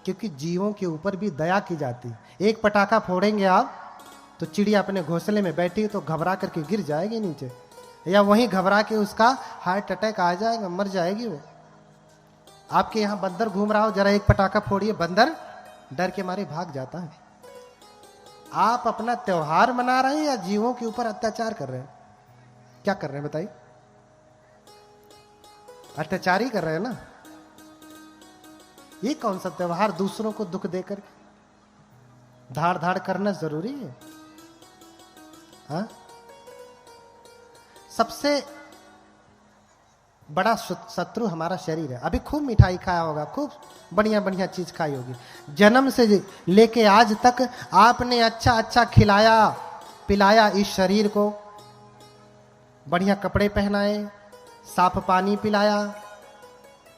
क्योंकि जीवों के ऊपर भी दया की जाती है। एक पटाखा फोड़ेंगे आप तो चिड़िया अपने घोंसले में बैठी तो घबरा करके गिर जाएगी नीचे, या वहीं घबरा के उसका हार्ट अटैक आ जाएगा, मर जाएगी वो। आपके यहाँ बंदर घूम रहा हो, जरा एक पटाखा फोड़िए, बंदर डर के मारे भाग जाता है। आप अपना त्योहार मना रहे हैं या जीवों के ऊपर अत्याचार कर रहे हैं? क्या कर रहे हैं बताइए? अत्याचार ही कर रहे हैं ना। ये कौन सा त्योहार दूसरों को दुख देकर धाड़ धाड़ करना जरूरी है? हाँ? सबसे बड़ा शत्रु हमारा शरीर है। अभी खूब मिठाई खाया होगा, खूब बढ़िया बढ़िया चीज खाई होगी, जन्म से लेके आज तक आपने अच्छा अच्छा खिलाया पिलाया इस शरीर को, बढ़िया कपड़े पहनाए, साफ पानी पिलाया,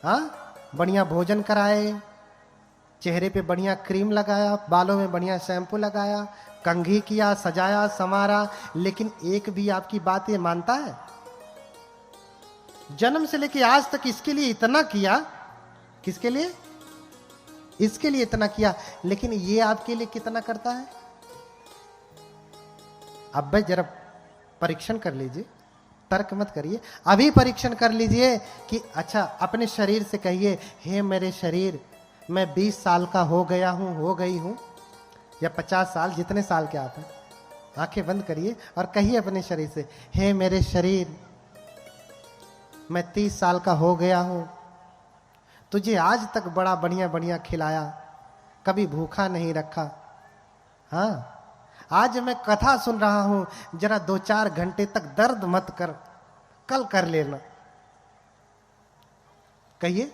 हाँ, बढ़िया भोजन कराए, चेहरे पे बढ़िया क्रीम लगाया, बालों में बढ़िया शैम्पू लगाया, कंघी किया, सजाया संवारा, लेकिन एक भी आपकी बात ये मानता है? जन्म से लेके आज तक इसके लिए इतना किया, किसके लिए? इसके लिए इतना किया, लेकिन ये आपके लिए कितना करता है? अब भाई जरा परीक्षण कर लीजिए, तर्क मत करिए, अभी परीक्षण कर लीजिए कि अच्छा अपने शरीर से कहिए, हे मेरे शरीर, मैं 20 साल का हो गया हूं, हो गई हूं, या 50 साल, जितने साल के आप हैं, आंखें बंद करिए और कहिए अपने शरीर से, हे मेरे शरीर, मैं 30 साल का हो गया हूं, तुझे आज तक बड़ा बढ़िया बढ़िया खिलाया, कभी भूखा नहीं रखा, हाँ, आज मैं कथा सुन रहा हूं, जरा 2-4 घंटे तक दर्द मत कर, कल कर लेना। कहिए,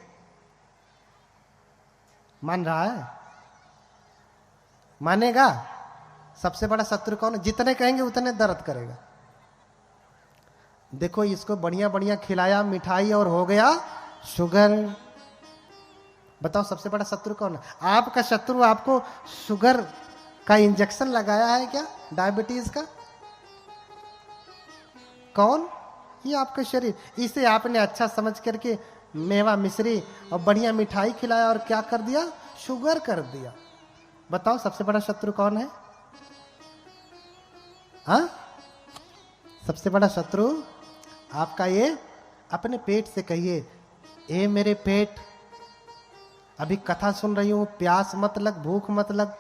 मान रहा है? मानेगा? सबसे बड़ा शत्रु कौन है? जितने कहेंगे उतने दर्द करेगा। देखो इसको बढ़िया बढ़िया खिलाया, मिठाई, और हो गया शुगर। बताओ सबसे बड़ा शत्रु कौन है? आपका शत्रु आपको शुगर का इंजेक्शन लगाया है क्या? डायबिटीज का? कौन? ये आपका शरीर। इसे आपने अच्छा समझ करके मेवा मिश्री और बढ़िया मिठाई खिलाया और क्या कर दिया? शुगर कर दिया। बताओ सबसे बड़ा शत्रु कौन है? हाँ, सबसे बड़ा शत्रु आपका ये अपने पेट से कहिए, ए मेरे पेट, अभी कथा सुन रही हूं, प्यास मत लग, भूख मत लग,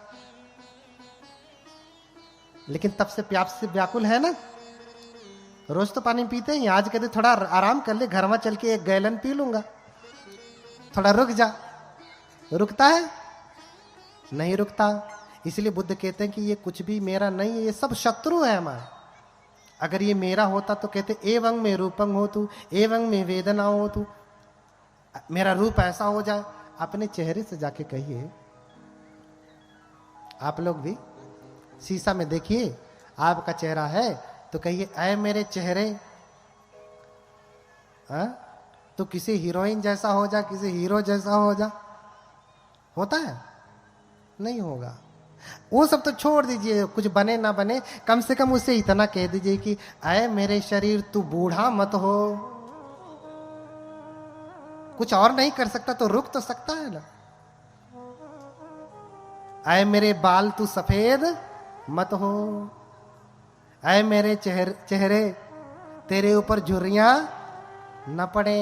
लेकिन तब से प्यास से व्याकुल है ना। रोज तो पानी पीते हैं, आज कहते थोड़ा आराम कर ले, घर में चल के 1 गैलन पी लूंगा, थोड़ा रुक जा। रुकता है? नहीं रुकता। इसलिए बुद्ध कहते हैं कि ये कुछ भी मेरा नहीं है, ये सब शत्रु है हमारे। अगर ये मेरा होता तो कहते एवं में रूपं हो तू, एवं में वेदना हो तू, मेरा रूप ऐसा हो जाए। अपने चेहरे से जाके कहिए, आप लोग भी शीशा में देखिए, आपका चेहरा है तो कहिए, ऐ मेरे चेहरे, तो किसी हीरोइन जैसा हो जा, किसी हीरो जैसा हो जा। होता है? नहीं होगा। वो सब तो छोड़ दीजिए, कुछ बने ना बने, कम से कम उसे इतना कह दीजिए कि ऐ मेरे शरीर, तू बूढ़ा मत हो। कुछ और नहीं कर सकता तो रुक तो सकता है ना। ऐ मेरे बाल, तू सफेद मत हो। ऐ मेरे चेहरे, तेरे ऊपर झुर्रियां न पड़े।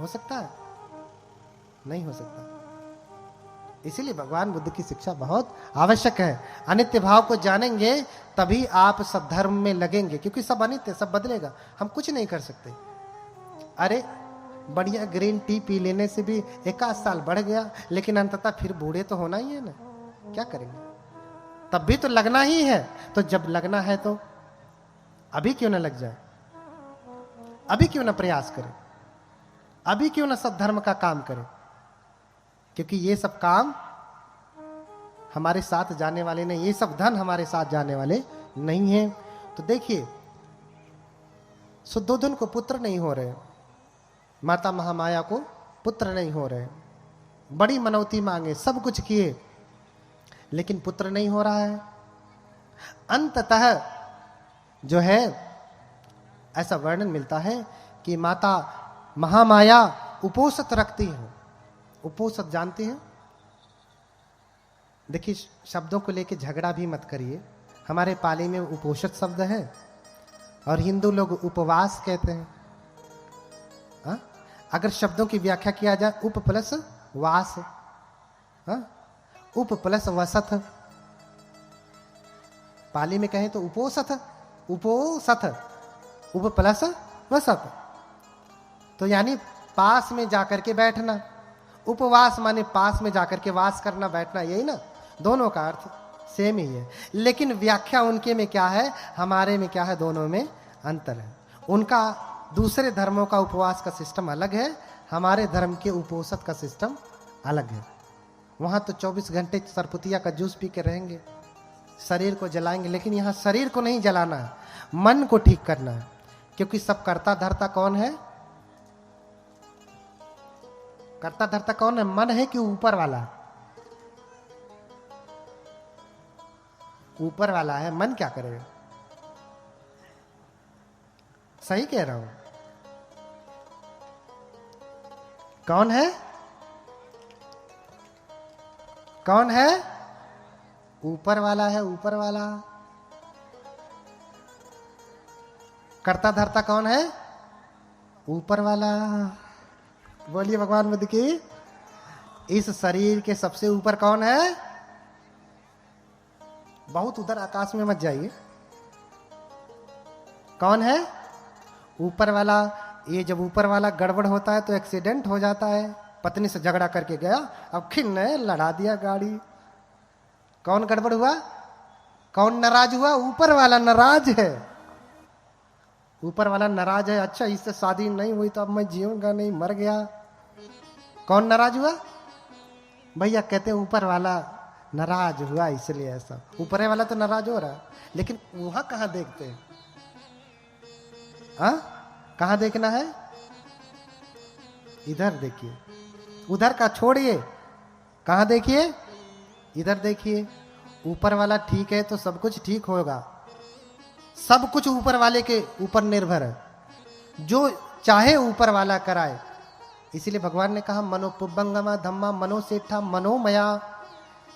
हो सकता है? नहीं हो सकता। इसीलिए भगवान बुद्ध की शिक्षा बहुत आवश्यक है। अनित्य भाव को जानेंगे तभी आप सद्धर्म में लगेंगे, क्योंकि सब अनित्य, सब बदलेगा, हम कुछ नहीं कर सकते। अरे बढ़िया ग्रीन टी पी लेने से भी 1 साल बढ़ गया, लेकिन अंततः फिर बूढ़े तो होना ही है ना। क्या करेंगे? तब भी तो लगना ही है। तो जब लगना है तो अभी क्यों ना लग जाए? अभी क्यों ना प्रयास करें? अभी क्यों ना सद्धर्म का काम करें? क्योंकि ये सब काम हमारे साथ जाने वाले नहीं, ये सब धन हमारे साथ जाने वाले नहीं है। तो देखिए, शुद्धोधन को पुत्र नहीं हो रहे, माता महामाया को पुत्र नहीं हो रहे, बड़ी मनौती मांगे, सब कुछ किए, लेकिन पुत्र नहीं हो रहा है। अंततः जो है ऐसा वर्णन मिलता है कि माता महामाया उपोषित रखती है। उपोषित जानते हैं? देखिए, शब्दों को लेके झगड़ा भी मत करिए। हमारे पाली में उपोषित शब्द है और हिंदू लोग उपवास कहते हैं। हा? अगर शब्दों की व्याख्या किया जाए, उप प्लस वास, हा? उप प्लस वसत, पाली में कहें तो उपोसथ, उपोसथ, उप प्लस वसत, तो यानी पास में जाकर के बैठना। उपवास माने पास में जाकर के वास करना, बैठना, यही ना, दोनों का अर्थ सेम ही है। लेकिन व्याख्या उनके में क्या है, हमारे में क्या है, दोनों में अंतर है। उनका दूसरे धर्मों का उपवास का सिस्टम अलग है, हमारे धर्म के उपोषित का सिस्टम अलग है। वहां तो 24 घंटे सरपुतिया का जूस पी के रहेंगे, शरीर को जलाएंगे, लेकिन यहाँ शरीर को नहीं जलाना है, मन को ठीक करना है। क्योंकि सब करता धरता कौन है? करता धरता कौन है? मन है कि ऊपर वाला? ऊपर वाला है, मन क्या करेगा? सही कह रहा हूं? कौन है? कौन है? ऊपर वाला है, ऊपर वाला। करता धरता कौन है? ऊपर वाला। बोलिए भगवान बुद्ध की। इस शरीर के सबसे ऊपर कौन है? बहुत उधर आकाश में मत जाइए। कौन है? ऊपर वाला। ये जब ऊपर वाला गड़बड़ होता है तो एक्सीडेंट हो जाता है। पत्नी से झगड़ा करके गया, अब खिन्ने लड़ा दिया गाड़ी। कौन गड़बड़ हुआ? कौन नाराज हुआ? ऊपर वाला नाराज है। ऊपर वाला नाराज है, अच्छा इससे शादी नहीं हुई तो अब मैं जीऊंगा नहीं, मर गया। कौन नाराज हुआ? भैया कहते हैं ऊपर वाला नाराज हुआ इसलिए ऐसा। ऊपर वाला तो नाराज हो रहा, लेकिन वहां कहां देखते हैं? हाँ, कहां देखना है? इधर देखिए, उधर का छोड़िए, कहां देखिए? इधर देखिए। ऊपर वाला ठीक है तो सब कुछ ठीक होगा। सब कुछ ऊपर वाले के ऊपर निर्भर है, जो चाहे ऊपर वाला कराए। इसीलिए भगवान ने कहा मनोपुबंगमा धम्मा मनोसेठा मनोमया।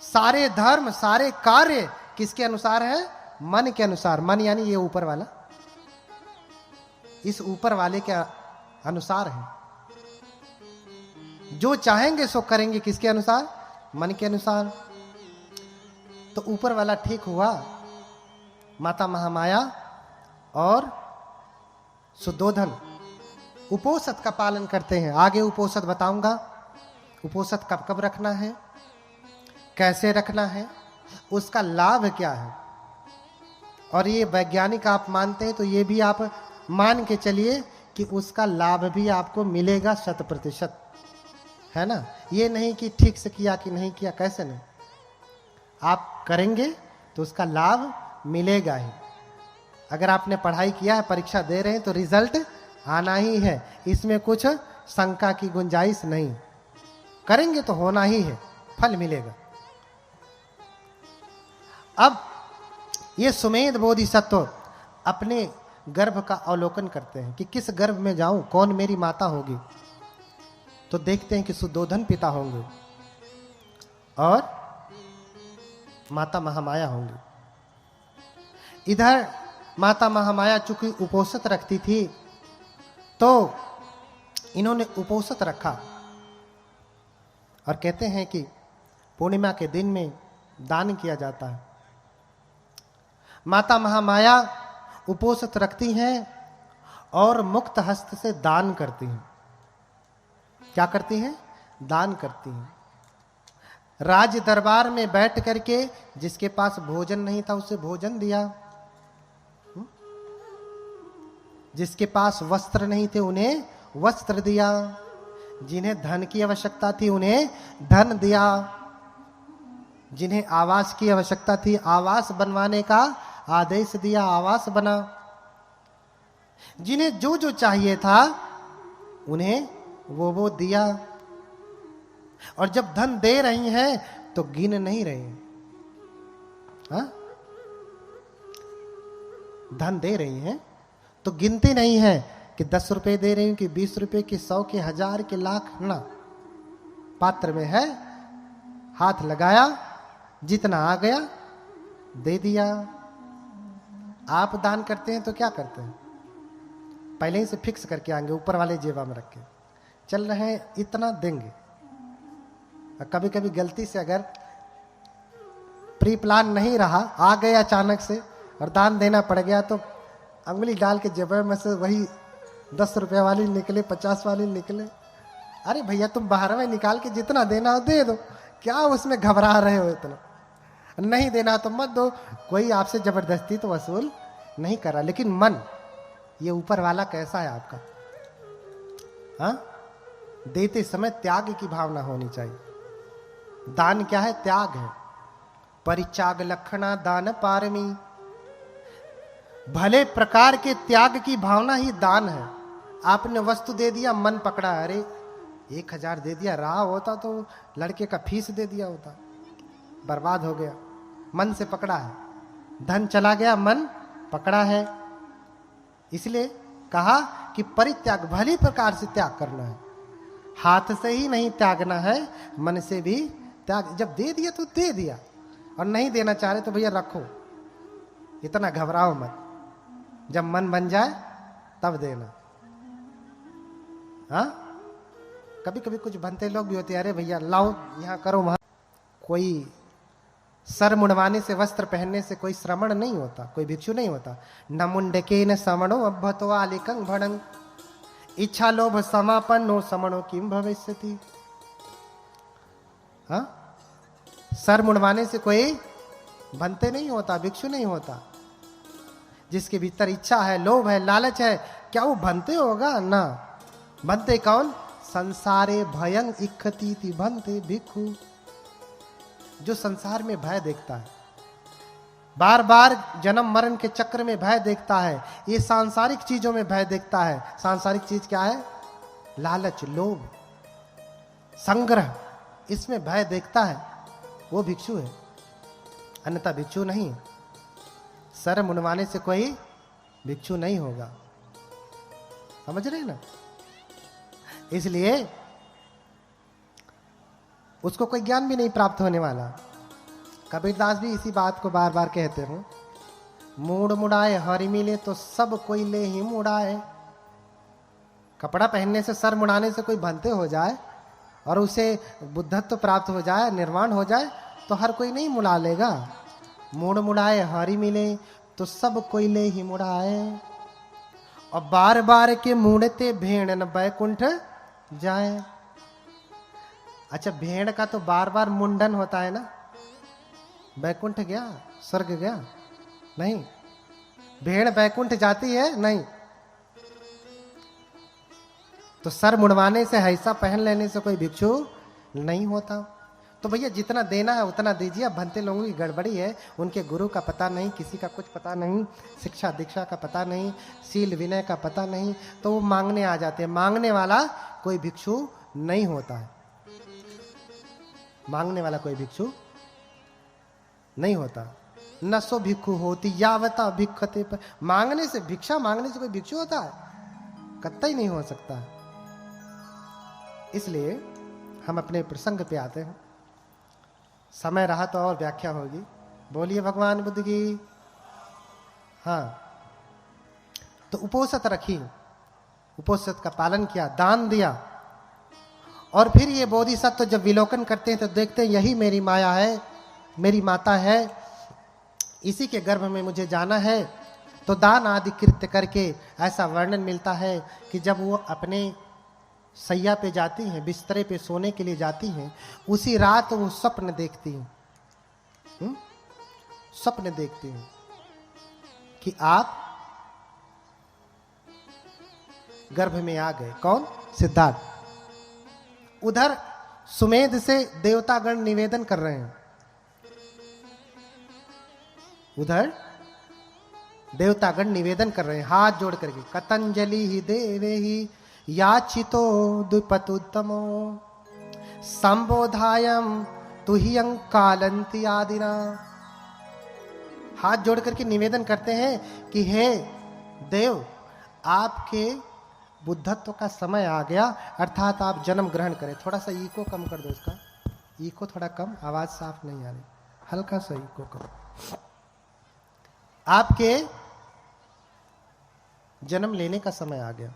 सारे धर्म, सारे कार्य किसके अनुसार है? मन के अनुसार। मन यानी ये ऊपर वाला, इस ऊपर वाले के अनुसार है। जो चाहेंगे सो करेंगे, किसके अनुसार? मन के अनुसार। तो ऊपर वाला ठीक हुआ। माता महामाया और सुद्धोधन उपोषित का पालन करते हैं। आगे उपोषित बताऊंगा। उपोषित कब कब रखना है, कैसे रखना है, उसका लाभ क्या है। और ये वैज्ञानिक आप मानते हैं तो ये भी आप मान के चलिए कि उसका लाभ भी आपको मिलेगा 100%, है ना। ये नहीं कि ठीक से किया कि नहीं किया, कैसे नहीं, आप करेंगे तो उसका लाभ मिलेगा ही। अगर आपने पढ़ाई किया है, परीक्षा दे रहे हैं तो रिजल्ट आना ही है, इसमें कुछ शंका की गुंजाइश नहीं। करेंगे तो होना ही है, फल मिलेगा। अब ये सुमेध बोधिसत्व अपने गर्भ का अवलोकन करते हैं कि किस गर्भ में जाऊं, कौन मेरी माता होगी। तो देखते हैं कि सुद्धोधन पिता होंगे और माता महामाया होंगी। इधर माता महामाया चूंकि उपोषित रखती थी तो इन्होंने उपोषित रखा। और कहते हैं कि पूर्णिमा के दिन में दान किया जाता है। माता महामाया उपोषित रखती हैं और मुक्त हस्त से दान करती हैं। क्या करती हैं? दान करती हैं। राज दरबार में बैठ करके जिसके पास भोजन नहीं था उसे भोजन दिया, जिसके पास वस्त्र नहीं थे उन्हें वस्त्र दिया, जिन्हें धन की आवश्यकता थी उन्हें धन दिया, जिन्हें आवास की आवश्यकता थी आवास बनवाने का आदेश दिया, आवास बना। जिन्हें जो जो चाहिए था उन्हें वो दिया। और जब धन दे रही हैं तो गिन नहीं रहे। हाँ? धन दे रही हैं तो गिनती नहीं है कि 10 रुपए दे रही हूं कि 20 रुपए कि 100 के 1000 के लाख ना। पात्र में है, हाथ लगाया, जितना आ गया दे दिया। आप दान करते हैं तो क्या करते हैं? पहले ही से फिक्स करके आएंगे, ऊपर वाले जेबा में रख के चल रहे हैं, इतना देंगे। और कभी कभी गलती से अगर प्री प्लान नहीं रहा, आ गए अचानक से और दान देना पड़ गया, तो अंगुली डाल के जेब में से वही 10 रुपये वाली निकले, 50 वाली निकले। अरे भैया तुम 12वें निकाल के जितना देना हो दे दो, क्या उसमें घबरा रहे हो इतना? नहीं देना तो मत दो, कोई आपसे जबरदस्ती तो वसूल नहीं कर रहा। लेकिन मन, ये ऊपर वाला कैसा है आपका? हाँ, देते समय त्याग की भावना होनी चाहिए। दान क्या है? त्याग है। परित्याग लक्षणा दान पारमी। भले प्रकार के त्याग की भावना ही दान है। आपने वस्तु दे दिया, मन पकड़ा, अरे 1000 दे दिया, रहा होता तो लड़के का फीस दे दिया होता, बर्बाद हो गया। मन से पकड़ा है, धन चला गया, मन पकड़ा है। इसलिए कहा कि परित्याग, भली प्रकार से त्याग करना है। हाथ से ही नहीं त्यागना है, मन से भी त्याग। जब दे दिया तो दे दिया, और नहीं देना चाह रहे तो भैया रखो, इतना घबराओ मत। जब मन बन जाए तब देना। हाँ, कभी कभी कुछ बनते लोग भी होते हैं, अरे भैया लाओ, यहाँ करो वहां। कोई सर मुंडवाने से, वस्त्र पहनने से कोई श्रमण नहीं होता, कोई भिक्षु नहीं होता। न मुंडके न समणो अभ्यतो आलिकं भणं, इच्छा लोभ समापन्नो समणो किम भविष्यति। हाँ, सर मुंडवाने से कोई बनते नहीं होता, भिक्षु नहीं होता। जिसके भीतर इच्छा है, लोभ है, लालच है, क्या वो बनते होगा? ना। बनते कौन? संसारे भयं इक्खतीति बनते भिक्षु। जो संसार में भय देखता है, बार बार जन्म मरण के चक्र में भय देखता है, ये सांसारिक चीजों में भय देखता है। सांसारिक चीज क्या है? लालच, लोभ, संग्रह, इसमें भय देखता है, वो भिक्षु है, अन्यथा भिक्षु नहीं। सर मुंडवाने से कोई भिक्षु नहीं होगा, समझ रहे ना? इसलिए उसको कोई ज्ञान भी नहीं प्राप्त होने वाला। कबीरदास भी इसी बात को बार बार कहते हैं, मूड मुड़ाए हरि मिले तो सब कोई ले ही मुड़ाए। कपड़ा पहनने से, सर मुड़ाने से कोई भंते हो जाए और उसे बुद्धत्व प्राप्त हो जाए, निर्वाण हो जाए, तो हर कोई नहीं मुड़ा लेगा। मूड मुड़ाए हरि मिले तो सब कोई ले ही मुड़ाए। और बार बार के मुड़ते भेड़ न बैकुंठ जाए। अच्छा, भेड़ का तो बार बार मुंडन होता है ना, बैकुंठ गया, स्वर्ग गया? नहीं। भेड़ बैकुंठ जाती है? नहीं। तो सर मुंडवाने से, ऐसा पहन लेने से कोई भिक्षु नहीं होता। तो भैया जितना देना है उतना दीजिए। अब भंते लोगों की गड़बड़ी है, उनके गुरु का पता नहीं, किसी का कुछ पता नहीं, शिक्षा दीक्षा का पता नहीं, शील विनय का पता नहीं, तो वो मांगने आ जाते हैं। मांगने वाला कोई भिक्षु नहीं होता है। मांगने वाला कोई भिक्षु नहीं होता। न सो भिक्षु होती यावता भिक्षते पर। मांगने से, भिक्षा मांगने से कोई भिक्षु होता है? कतई नहीं हो सकता। इसलिए हम अपने प्रसंग पे आते हैं। समय रहा तो और व्याख्या होगी। बोलिए भगवान बुद्ध की। हाँ, तो उपोषित रखी, उपोषित का पालन किया, दान दिया, और फिर ये बोधिसत्व जब विलोकन करते हैं तो देखते हैं यही मेरी माया है, मेरी माता है, इसी के गर्भ में मुझे जाना है। तो दान आदि कृत्य करके ऐसा वर्णन मिलता है कि जब वो अपने सैया पे जाती हैं, बिस्तरे पे सोने के लिए जाती हैं, उसी रात वो स्वप्न देखती हैं। स्वप्न देखती हैं कि आप गर्भ में आ गए। कौन? सिद्धार्थ। उधर सुमेध से देवतागण निवेदन कर रहे हैं। उधर देवतागण निवेदन कर रहे हैं हाथ जोड़ करके, कतंजलि ही देवे ही याचितो द्विपतुत्तमो संबोधायम तुहियं कालंति आदिना। हाथ जोड़ करके निवेदन करते हैं कि हे देव, आपके बुद्धत्व का समय आ गया, अर्थात आप जन्म ग्रहण करें। थोड़ा सा ईको कम कर दो, इसका ईको थोड़ा कम, आवाज साफ नहीं आ रही। हल्का सही को करो। आपके जन्म लेने का समय आ गया।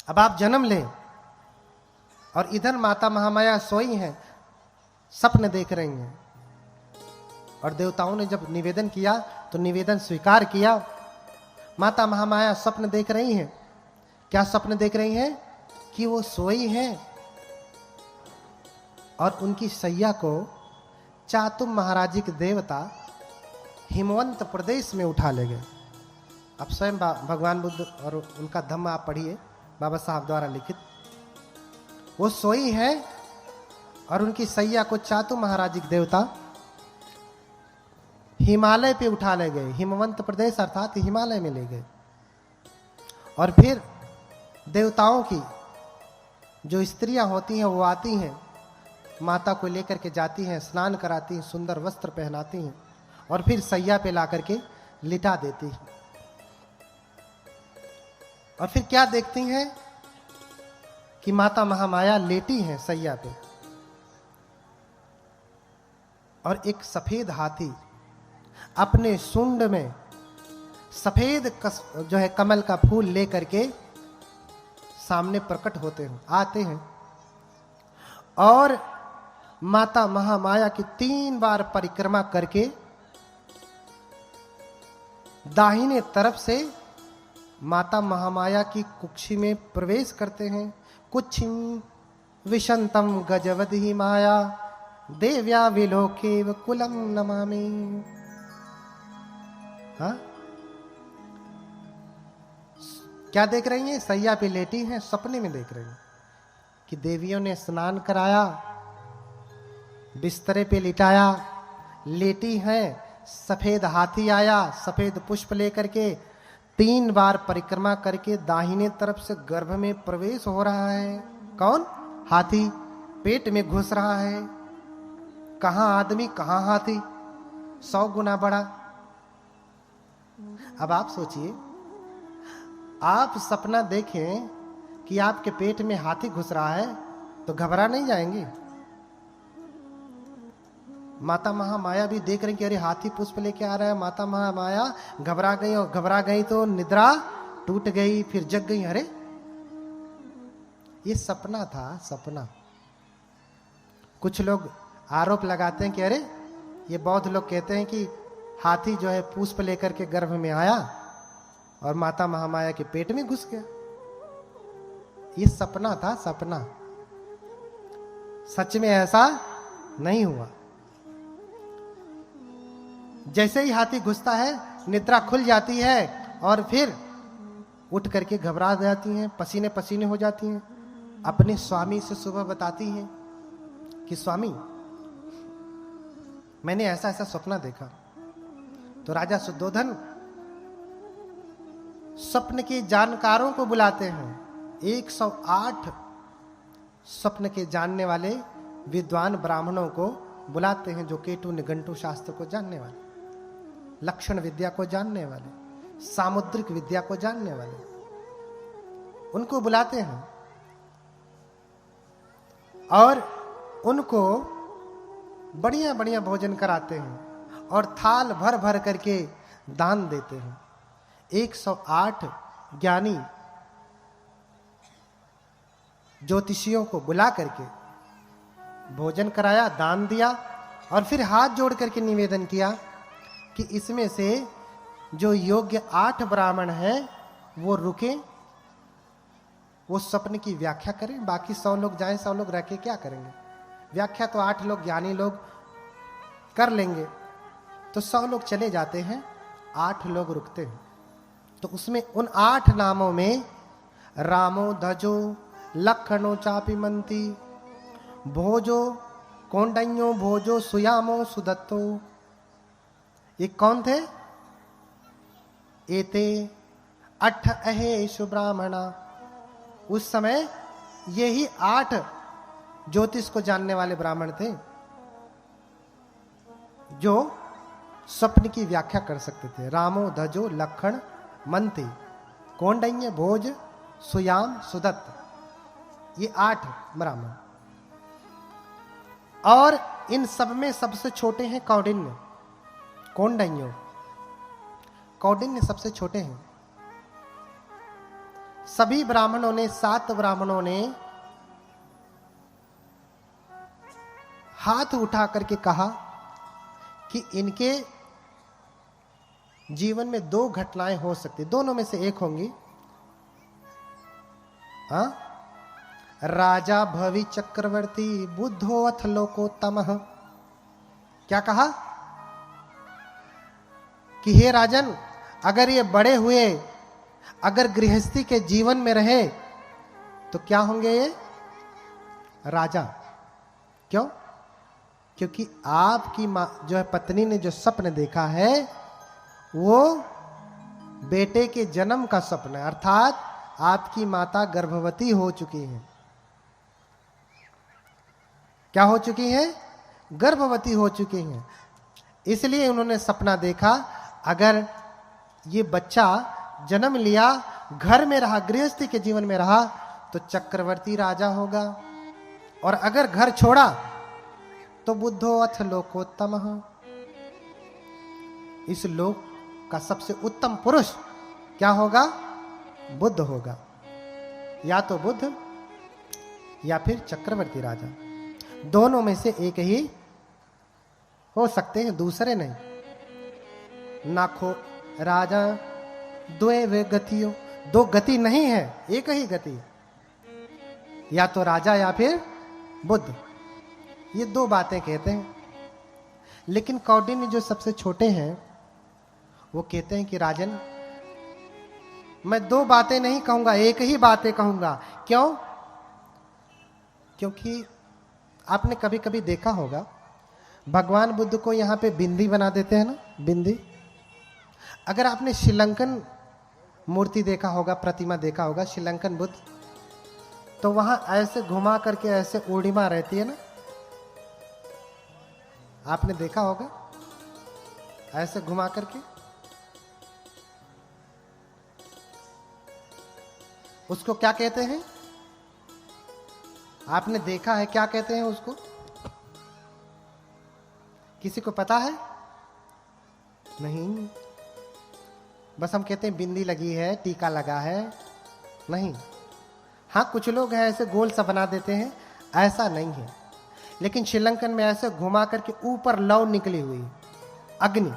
अब आप जन्म लें और इधर माता महामाया सोई हैं, सपने देख रही हैं। और देवताओं ने जब निवेदन किया तो निवेदन स्वीकार किया। माता महामाया स्वप्न देख रही हैं। क्या स्वप्न देख रही हैं? कि वो सोई हैं और उनकी सैया को चातुम महाराजी के देवता हिमवंत प्रदेश में उठा ले गए। अब स्वयं भगवान बुद्ध और उनका धम्म आप पढ़िए, बाबा साहब द्वारा लिखित। वो सोई है और उनकी सैया को चातुम महाराजी के देवता हिमालय पे उठा ले गए। हिमवंत प्रदेश अर्थात हिमालय में ले गए। और फिर देवताओं की जो स्त्रियां होती हैं वो आती हैं, माता को लेकर के जाती हैं, स्नान कराती हैं, सुंदर वस्त्र पहनाती हैं और फिर सैया पे ला करके लिटा देती हैं। और फिर क्या देखती हैं कि माता महामाया लेटी हैं सैया पे और एक सफेद हाथी अपने सूंड में सफेद जो है कमल का फूल लेकर के सामने प्रकट होते हैं, आते हैं। और माता महामाया की 3 बार परिक्रमा करके दाहिने तरफ से माता महामाया की कुक्षी में प्रवेश करते हैं। कुक्षिम विशंतम गजवदहि माया देव्या विलोकेव कुलम नमामि। हाँ, क्या देख रही हैं? सैया पे लेटी हैं, सपने में देख रही हैं कि देवियों ने स्नान कराया, बिस्तरे पे लिटाया, लेटी हैं, सफेद हाथी आया, सफेद पुष्प लेकर के 3 बार परिक्रमा करके दाहिने तरफ से गर्भ में प्रवेश हो रहा है। कौन? हाथी पेट में घुस रहा है। कहां आदमी कहां हाथी, 100 गुना बड़ा। अब आप सोचिए, आप सपना देखें कि आपके पेट में हाथी घुस रहा है तो घबरा नहीं जाएंगे? माता महामाया भी देख रही कि अरे हाथी पुष्प लेके आ रहा है। माता महामाया घबरा गई और घबरा गई तो निद्रा टूट गई, फिर जग गई। अरे ये सपना था, सपना। कुछ लोग आरोप लगाते हैं कि अरे ये बौद्ध लोग कहते हैं कि हाथी जो है पुष्प लेकर के गर्भ में आया और माता महामाया के पेट में घुस गया। ये सपना था, सपना। सच में ऐसा नहीं हुआ। जैसे ही हाथी घुसता है निद्रा खुल जाती है और फिर उठ करके घबरा जाती हैं, पसीने पसीने हो जाती हैं। अपने स्वामी से सुबह बताती हैं कि स्वामी मैंने ऐसा ऐसा सपना देखा। तो राजा शुद्धोधन स्वप्न के जानकारों को बुलाते हैं। 108 स्वप्न के जानने वाले विद्वान ब्राह्मणों को बुलाते हैं, जो केटु निघंटु शास्त्र को जानने वाले, लक्षण विद्या को जानने वाले, सामुद्रिक विद्या को जानने वाले, उनको बुलाते हैं और उनको बढ़िया बढ़िया भोजन कराते हैं और थाल भर भर करके दान देते हैं। 108 ज्ञानी ज्योतिषियों को बुला करके भोजन कराया, दान दिया और फिर हाथ जोड़ करके निवेदन किया कि इसमें से जो योग्य 8 ब्राह्मण हैं वो रुके, वो स्वप्न की व्याख्या करें। बाकी 100 लोग जाएं, 100 लोग रह के क्या करेंगे? व्याख्या तो 8 लोग ज्ञानी लोग कर लेंगे। तो 100 लोग चले जाते हैं, 8 लोग रुकते हैं। तो उसमें उन 8 नामों में रामो धजो लखनो चापिमंती भोजो कौंडन्यो भोजो सुयामो सुदत्तो, ये कौन थे? एते 8 अहेशु ब्राह्मणा। उस समय यही 8 ज्योतिष को जानने वाले ब्राह्मण थे जो स्वप्न की व्याख्या कर सकते थे। रामो धजो लखन मंती कौंडन्य भोज सुयाम सुदत्त, ये 8 ब्राह्मण। और इन सब में सबसे छोटे हैं कौंडिन्य। कौंडिन्य, कौंडिन्य सबसे छोटे हैं। सभी ब्राह्मणों ने, 7 ब्राह्मणों ने हाथ उठा करके कहा कि इनके जीवन में 2 घटनाएं हो सकती, दोनों में से एक होंगी। हाँ, राजा भवि चक्रवर्ती बुद्धो अथ लोकोत्तमः। क्या कहा कि हे राजन, अगर ये बड़े हुए, अगर गृहस्थी के जीवन में रहे तो क्या होंगे ये? राजा। क्यों? क्योंकि आपकी मां जो है, पत्नी ने जो सपन देखा है वो बेटे के जन्म का सपना है, अर्थात आपकी माता गर्भवती हो चुकी हैं। क्या हो चुकी हैं? गर्भवती हो चुकी हैं। इसलिए उन्होंने सपना देखा, अगर ये बच्चा जन्म लिया, घर में रहा, गृहस्थी के जीवन में रहा तो चक्रवर्ती राजा होगा, और अगर घर छोड़ा तो बुद्धो अथ लोकोत्तमः, इस लोक का सबसे उत्तम पुरुष क्या होगा? बुद्ध होगा। या तो बुद्ध या फिर चक्रवर्ती राजा, दोनों में से एक ही हो सकते हैं, दूसरे नहीं। नाखो राजा द्वे गतियों, 2 गति नहीं है, एक ही गति, या तो राजा या फिर बुद्ध। ये 2 बातें कहते हैं। लेकिन कौंडिन्य जो सबसे छोटे हैं वो कहते हैं कि राजन, मैं 2 बातें नहीं कहूंगा, एक ही बातें कहूंगा। क्यों? क्योंकि आपने कभी कभी देखा होगा, भगवान बुद्ध को यहां पे बिंदी बना देते हैं ना, बिंदी। अगर आपने श्रीलंकन मूर्ति देखा होगा, प्रतिमा देखा होगा, श्रीलंकन बुद्ध, तो वहां ऐसे घुमा करके ऐसे ऊर्णिमा रहती है ना, आपने देखा होगा ऐसे घुमा करके। उसको क्या कहते हैं? आपने देखा है, क्या कहते हैं उसको? किसी को पता है? नहीं, बस हम कहते हैं बिंदी लगी है, टीका लगा है। नहीं, हाँ कुछ लोग हैं ऐसे गोल सा बना देते हैं, ऐसा नहीं है। लेकिन श्रीलंकन में ऐसे घुमा करके ऊपर लौ निकली हुई अग्नि,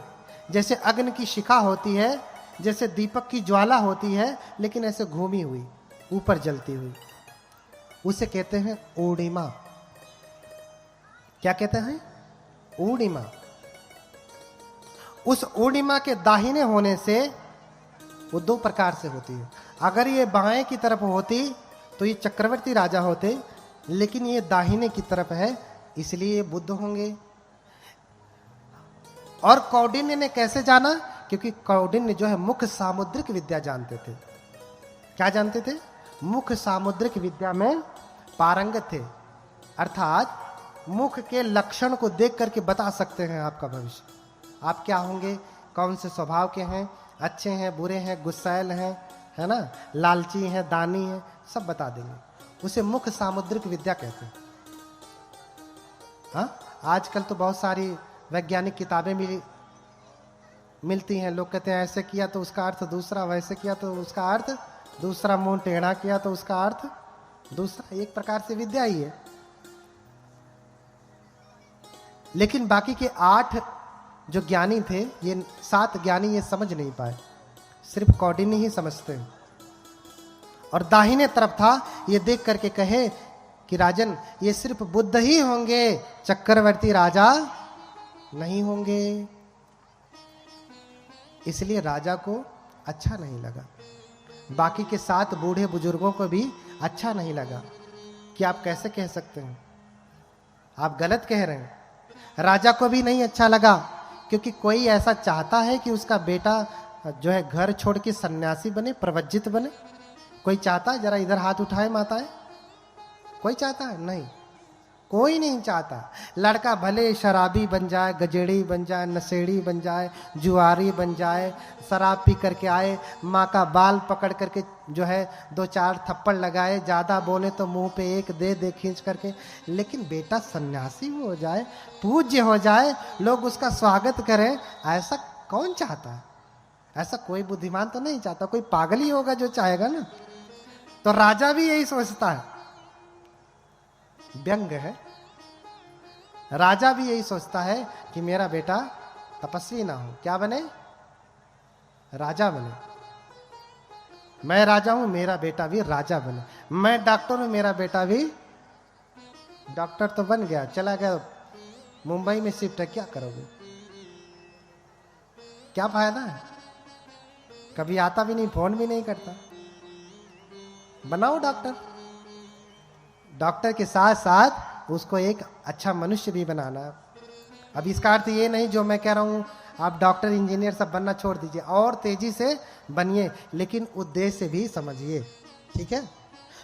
जैसे अग्नि की शिखा होती है, जैसे दीपक की ज्वाला होती है, लेकिन ऐसे घूमी हुई ऊपर जलती हुई, उसे कहते हैं ऊर्णिमा। क्या कहते हैं? ऊर्णिमा। उस ऊर्णिमा के दाहिने होने से वो 2 प्रकार से होती है। अगर ये बाएं की तरफ होती तो ये चक्रवर्ती राजा होते, लेकिन ये दाहिने की तरफ है, इसलिए ये बुद्ध होंगे। और कौंडिन्य ने कैसे जाना? क्योंकि कौंडिन्य जो है मुख्य सामुद्रिक विद्या जानते थे। क्या जानते थे? मुख्य सामुद्रिक विद्या में पारंगत थे, अर्थात मुख के लक्षण को देख करके बता सकते हैं आपका भविष्य, आप क्या होंगे, कौन से स्वभाव के हैं, अच्छे हैं, बुरे हैं, गुस्सैल हैं, है ना, लालची हैं, दानी हैं, सब बता देंगे। उसे मुख्य सामुद्रिक विद्या कहते हैं। हाँ, आजकल तो बहुत सारी वैज्ञानिक किताबें मिलती हैं। लोग कहते हैं ऐसे किया तो उसका अर्थ दूसरा, वैसे किया तो उसका अर्थ दूसरा, मुंह टेढ़ा किया तो उसका अर्थ दूसरा। एक प्रकार से विद्या ही है। लेकिन बाकी के 8 जो ज्ञानी थे, ये 7 ज्ञानी ये समझ नहीं पाए, सिर्फ कौंडिन्य ही समझते हैं। और दाहिने तरफ था, ये देख करके कहे कि राजन ये सिर्फ बुद्ध ही होंगे, चक्रवर्ती राजा नहीं होंगे। इसलिए राजा को अच्छा नहीं लगा, बाकी के 7 बूढ़े बुजुर्गों को भी अच्छा नहीं लगा कि आप कैसे कह सकते हैं, आप गलत कह रहे हैं। राजा को भी नहीं अच्छा लगा, क्योंकि कोई ऐसा चाहता है कि उसका बेटा जो है घर छोड़ के सन्यासी बने, प्रवज्जित बने? कोई चाहता है? जरा इधर हाथ उठाए माताएं, कोई चाहता है? नहीं, कोई नहीं चाहता। लड़का भले शराबी बन जाए, गजेड़ी बन जाए, नशेड़ी बन जाए, जुआरी बन जाए, शराब पी करके आए, माँ का बाल पकड़ करके जो है 2-4 थप्पड़ लगाए, ज़्यादा बोले तो मुंह पे एक दे दे खींच करके, लेकिन बेटा सन्यासी हो जाए, पूज्य हो जाए, लोग उसका स्वागत करें, ऐसा कौन चाहता है? ऐसा कोई बुद्धिमान तो नहीं चाहता, कोई पागल ही होगा जो चाहेगा ना। तो राजा भी यही सोचता है, व्यंग है। राजा भी यही सोचता है कि मेरा बेटा तपस्वी ना हो, क्या बने? राजा बने। मैं राजा हूं, मेरा बेटा भी राजा बने। मैं डॉक्टर हूं, मेरा बेटा भी डॉक्टर तो बन गया, चला गया मुंबई में शिफ्ट है, क्या करोगे? क्या फायदा है? कभी आता भी नहीं, फोन भी नहीं करता। बनाओ डॉक्टर। डॉक्टर के साथ साथ उसको एक अच्छा मनुष्य भी बनाना। अब इसका अर्थ ये नहीं जो मैं कह रहा हूं आप डॉक्टर इंजीनियर सब बनना छोड़ दीजिए, और तेजी से बनिए, लेकिन उद्देश्य भी समझिए, ठीक है?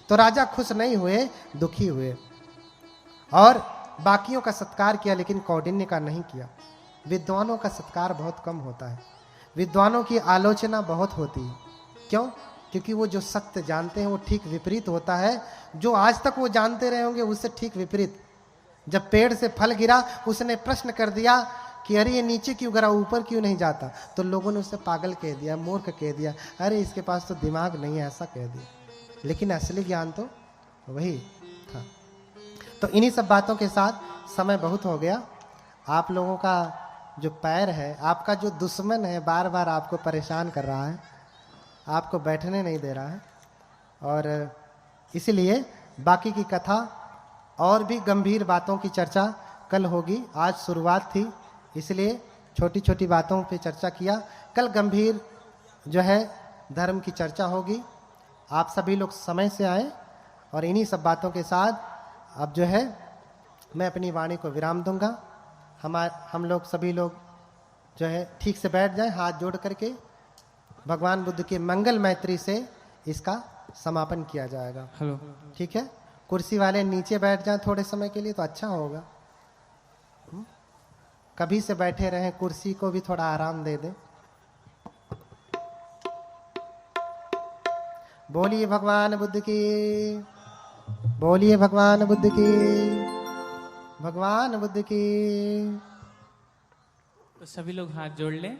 तो राजा खुश नहीं हुए, दुखी हुए, और बाकियों का सत्कार किया, लेकिन कौंडिन्य का नहीं किया। विद्वानों का सत्कार बहुत कम होता है, विद्वानों की आलोचना बहुत होती है। क्यों? क्योंकि वो जो सत्य जानते हैं वो ठीक विपरीत होता है, जो आज तक वो जानते रहे होंगे उससे ठीक विपरीत। जब पेड़ से फल गिरा, उसने प्रश्न कर दिया कि अरे ये नीचे क्यों गिरा, ऊपर क्यों नहीं जाता? तो लोगों ने उसे पागल कह दिया, मूर्ख कह दिया, अरे इसके पास तो दिमाग नहीं है, ऐसा कह दिया। लेकिन असली ज्ञान तो वही था। तो इन्हीं सब बातों के साथ समय बहुत हो गया। आप लोगों का जो पैर है, आपका जो दुश्मन है, बार बार आपको परेशान कर रहा है, आपको बैठने नहीं दे रहा है, और इसलिए बाकी की कथा और भी गंभीर बातों की चर्चा कल होगी। आज शुरुआत थी, इसलिए छोटी छोटी बातों पे चर्चा किया। कल गंभीर जो है धर्म की चर्चा होगी। आप सभी लोग समय से आए, और इन्हीं सब बातों के साथ अब जो है मैं अपनी वाणी को विराम दूंगा। हम लोग सभी लोग जो है ठीक से बैठ जाएं, हाथ जोड़ करके भगवान बुद्ध के मंगल मैत्री से इसका समापन किया जाएगा। हेलो, ठीक है? कुर्सी वाले नीचे बैठ जाएं थोड़े समय के लिए तो अच्छा होगा। कभी से बैठे रहें, कुर्सी को भी थोड़ा आराम दे दें। बोलिए भगवान बुद्ध की, बोलिए भगवान बुद्ध की, भगवान बुद्ध की। तो सभी लोग हाथ जोड़ लें,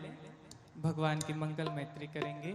भगवान की मंगल मैत्री करेंगे।